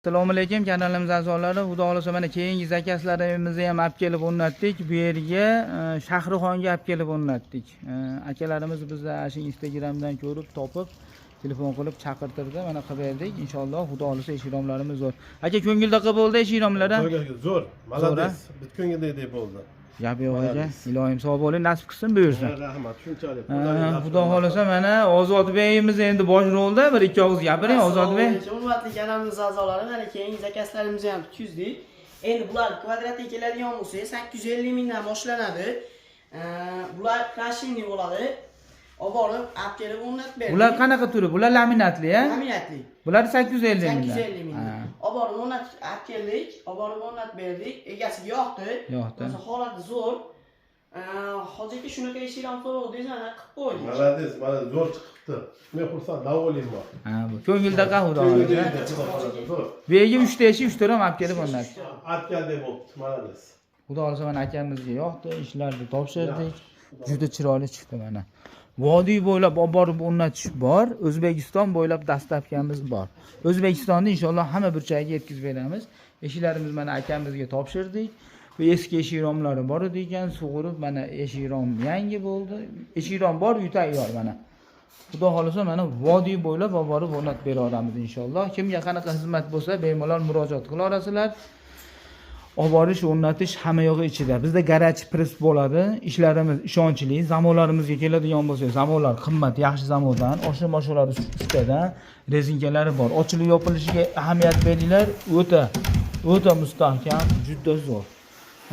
Assalomu alaykum kanalimiz a'zolari. Xudo xolasa mana keyingi zakazlarimizni ham olib kelib o'rnatdik. Bu yerga Shahrixonga olib kelib o'rnatdik. Akalarimiz bizni shu Instagramdan ko'rib, topib, telefon qilib chaqirtirdi. Mana qilib berdik. Inshaalloh Xudo xolasa eshiromlarimiz zo'r. Aka ko'ngilda qilib bo'ldi eshiromlar. Zo'r. Malades. Bit ko'ngildek bo'ldi. Gap yo'q aka. Ilohim sog' bo'ling, nasib qilsin buyursin. Rahmat, shunchalik. Xudo xolasa mana Ozodbeyimiz endi bosh rolda, bir ikki og'iz gapiring Ozodbey. Hurmatli kanalimiz a'zolari, mana keyingi zakazlarimizni ham tutkizdik. Endi bular kvadratga keladigan bo'lsa 850 mingdan boshlanadi. Bular krashinli bo'ladi. Olib borib, olib kelib o'rnatib berdik. Bular qanaqa turi? Bular laminatli, a? Laminatli. Bular 850 mingdan. 850 mingdan. Olib borib o'rnatib keldik, olib borib o'rnatib berdik. Egasiga yoqdi. O'zi holati zo'r. Hozirgi shunaqa eshikdan so'roq deysan, qilib qo'ydik. Malades, mana zo'r chiqibdi. Men xursand, davolim bor. Bu ko'ngilda Xudo xolasa. Bu yerga 3 ta eshik, 3 ta ham olib kelib o'rnatdik. Aytgandek bo'libdi, malades. Xudo xolasa mana akamizga yoqdi, ishlarni topshirdik. Juda chiroyli chiqdi mana. Vodiy bo'ylab olib borib o'rnatish bor, O'zbekiston bo'ylab dastlabkamiz bor. O'zbekistonni inshaalloh hamma burchagiga yetkazib beramiz. Eshiklarimiz mana akamizga topshirdik. Bu eski eshik-romlari bor edi ekan, sug'urib mana eshik-rom yangi bo'ldi. Eshik-rom bor, uy tayyor mana. Xudo xolasa mana vodiy bo'ylab olib borib o'rnatib beraveramiz inshaalloh. Kimga qanaqa xizmat bo'lsa, bemalol murojaat qila olasizlar. Olib borish, o'rnatish hamma yo'g'i ichida. Bizda garaj press bo'ladi. Ishlarimiz ishonchli, zamonlarimizga keladigan bo'lsa, zamonlar qimmat, yaxshi zamondan, oshir-moshilar ustadan, rezinkalari bor. Ochilib yopilishiga ahamiyat beringlar. O'ta mustahkam, juda zo'r.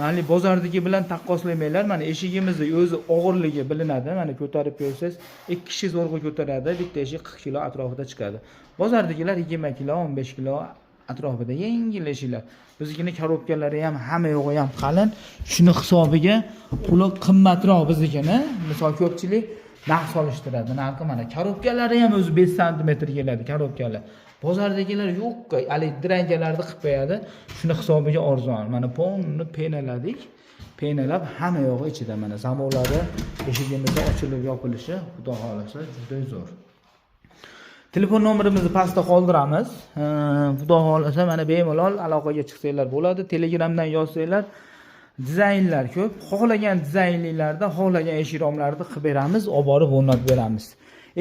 Ya'ni bozordagi bilan taqqoslamanglar. Mana eshigimizni o'zi og'irligi bilinadi. Mana ko'tarib ko'rsangiz, 2 kishi zo'rg'a ko'taradi. Bitta eshik 40 kilo atrofida chiqadi. Bozordagilar 20 kilo, 15 kilo atrofida yengil eshiklar. Bizning korobkalari ham hamma yo'g'i ham qalin. Shuni hisobiga puli qimmatroq biznikini. Misol ko'pchilik narx solishtiradi. Narxi mana korobkalari ham o'zi 5 sm keladi korobkalar. Bozordagilar yo'q, hali dirangalarni qilib qo'yadi. Shuni hisobiga arzon. Mana ponni penaladik. Penalab hamma yo'g'i ichida mana zamonlari eshigimizni ochilib yopilishi xudo xolasa juda zo'r. Telefon nomerimizni pastda qoldiramiz. Xudo xolasa mana bemalol aloqaga chiqsanglar bo'ladi. Telegramdan yozsanglar dizaynlar ko'p. Xohlagan dizaynlarida, xohlagan eshik-romlarni qilib beramiz, olib borib o'rnatib beramiz.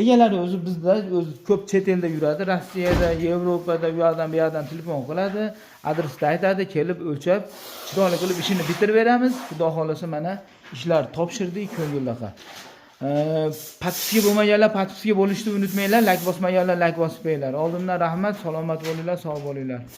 Egalari o'zi bizda o'zi ko'p chet elda yuradi, Rossiyada, Yevropada, bu yerdan telefon qiladi, adresni aytadi, kelib o'lchab, chiroyli qilib ishini bitirib beramiz. Xudo xolasa mana ishlar topshirdik ko'ngildaqa. Patskiga bo'lmaganlar patskiga bo'lishni unutmanglar, like bosmaganlar like bosib qo'yinglar. Oldindan rahmat, salomat bo'linglar, sog' bo'linglar.